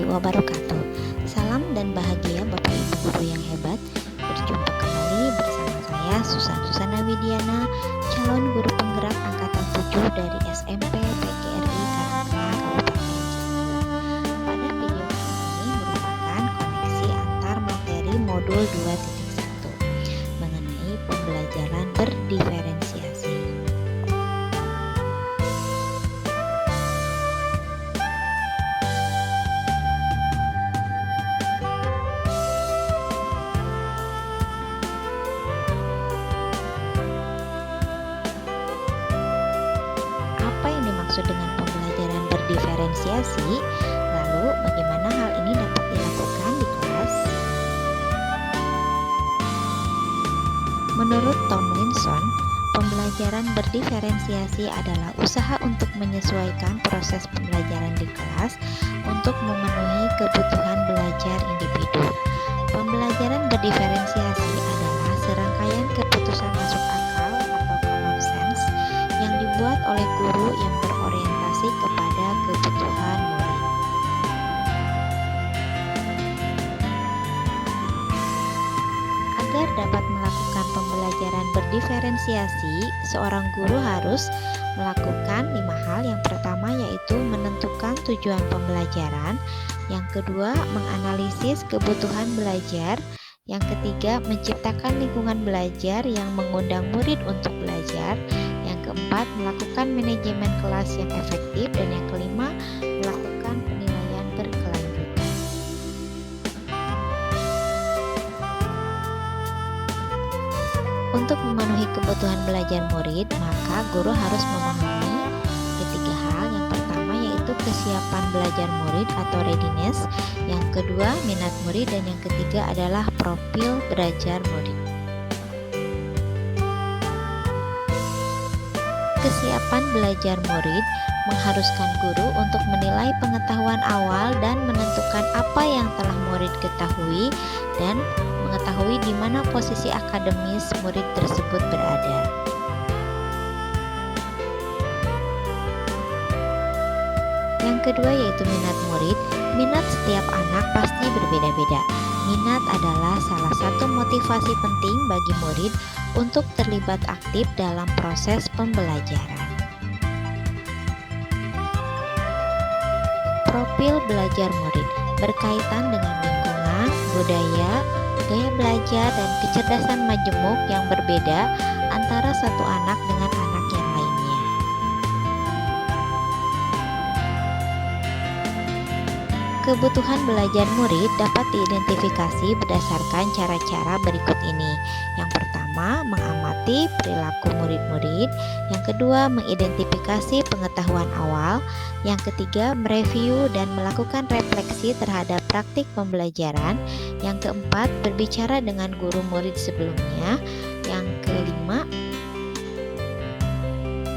wabarakatuh. Salam dan bahagia Bapak Ibu Guru yang hebat. Berjumpa kembali bersama saya Susan Susana Widiana, calon guru penggerak angkatan 7 dari SMP PGRI Karangtengah Kabupaten Cianjur. Pada video kali ini merupakan koneksi antar materi modul 2.1 mengenai pembelajaran berdiferensiasi. Apa yang dimaksud dengan pembelajaran berdiferensiasi? Lalu, bagaimana hal ini dapat dilakukan di kelas? Menurut Tomlinson, pembelajaran berdiferensiasi adalah usaha untuk menyesuaikan proses pembelajaran di kelas untuk memenuhi kebutuhan belajar individu. Pembelajaran berdiferensiasi adalah serangkaian keputusan masuk akal atau common sense yang dibuat oleh guru yang berorientasi kepada kebutuhan murid. Agar dapat melakukan pembelajaran berdiferensiasi, seorang guru harus melakukan 5 hal. Yang pertama yaitu menentukan tujuan pembelajaran, yang kedua menganalisis kebutuhan belajar, yang ketiga menciptakan lingkungan belajar yang mengundang murid untuk belajar, yang keempat melakukan manajemen kelas yang efektif, dan yang kelima melakukan penilaian berkelanjutan. Untuk memenuhi kebutuhan belajar murid, maka guru harus memahami ketiga hal. Yang pertama yaitu kesiapan belajar murid atau readiness, yang kedua minat murid, dan yang ketiga adalah profil belajar murid. Kesiapan belajar murid mengharuskan guru untuk menilai pengetahuan awal dan menentukan apa yang telah murid ketahui dan mengetahui di mana posisi akademis murid tersebut berada. Yang kedua yaitu minat murid. Minat setiap anak pasti berbeda-beda. Minat adalah salah satu motivasi penting bagi murid untuk terlibat aktif dalam proses pembelajaran. Profil belajar murid berkaitan dengan lingkungan, budaya, gaya belajar, dan kecerdasan majemuk yang berbeda antara satu anak dengan anak yang lainnya. Kebutuhan belajar murid dapat diidentifikasi berdasarkan cara-cara berikut ini. Yang pertama, mengamati perilaku murid-murid. Yang kedua, mengidentifikasi pengetahuan awal. Yang ketiga, mereview dan melakukan refleksi terhadap praktik pembelajaran. Yang keempat, berbicara dengan guru murid sebelumnya. Yang kelima,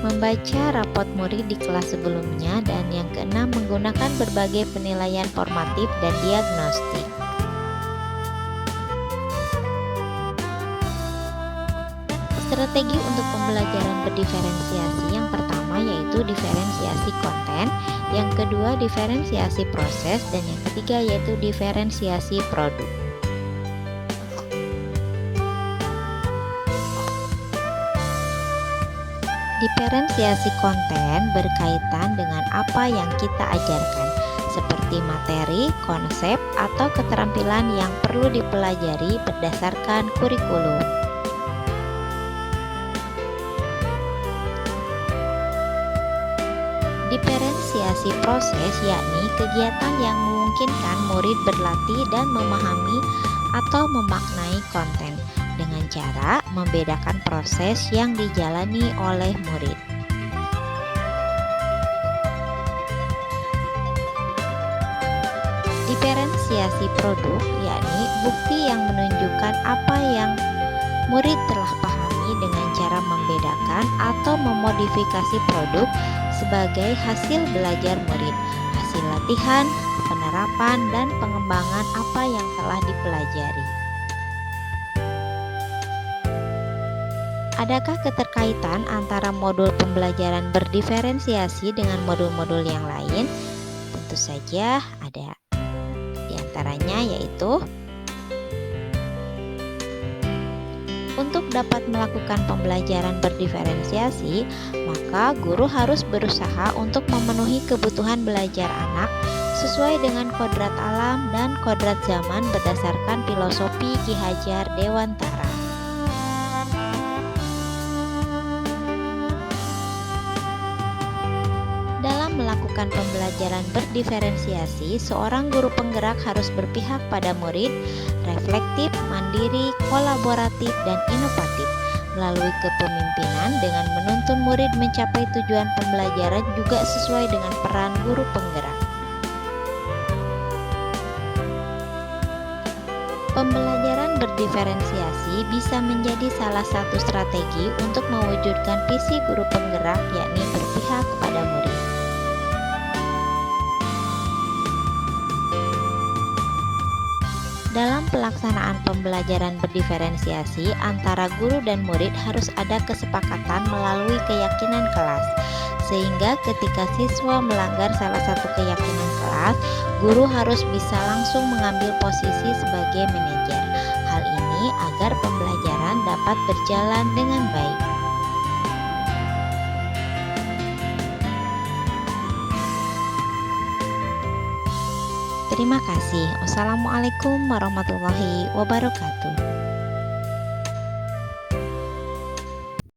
membaca rapot murid di kelas sebelumnya. Dan yang keenam, menggunakan berbagai penilaian formatif dan diagnostik. Strategi untuk pembelajaran berdiferensiasi yang pertama yaitu diferensiasi konten, yang kedua diferensiasi proses, dan yang ketiga yaitu diferensiasi produk. Diferensiasi konten berkaitan dengan apa yang kita ajarkan, seperti materi, konsep, atau keterampilan yang perlu dipelajari berdasarkan kurikulum. Diferensiasi proses yakni kegiatan yang memungkinkan murid berlatih dan memahami atau memaknai konten dengan cara membedakan proses yang dijalani oleh murid. Diferensiasi produk yakni bukti yang menunjukkan apa yang murid telah pahami dengan cara membedakan atau memodifikasi produk sebagai hasil belajar murid, hasil latihan, penerapan, dan pengembangan apa yang telah dipelajari. Adakah keterkaitan antara modul pembelajaran berdiferensiasi dengan modul-modul yang lain? Tentu saja ada. antaranya yaitu untuk dapat melakukan pembelajaran berdiferensiasi, maka guru harus berusaha untuk memenuhi kebutuhan belajar anak sesuai dengan kodrat alam dan kodrat zaman berdasarkan filosofi Ki Hajar Dewantara. Dalam melakukan pembelajaran berdiferensiasi, seorang guru penggerak harus berpihak pada murid, reflektif, mandiri, kolaboratif, dan inovatif. Melalui kepemimpinan dengan menuntun murid mencapai tujuan pembelajaran juga sesuai dengan peran guru penggerak. Pembelajaran berdiferensiasi bisa menjadi salah satu strategi untuk mewujudkan visi guru penggerak, yakni berpihak kepada murid. Dalam pelaksanaan pembelajaran berdiferensiasi antara guru dan murid harus ada kesepakatan melalui keyakinan kelas, sehingga ketika siswa melanggar salah satu keyakinan kelas, guru harus bisa langsung mengambil posisi sebagai manajer. Hal ini agar pembelajaran dapat berjalan dengan baik. Terima kasih. Wassalamualaikum warahmatullahi wabarakatuh.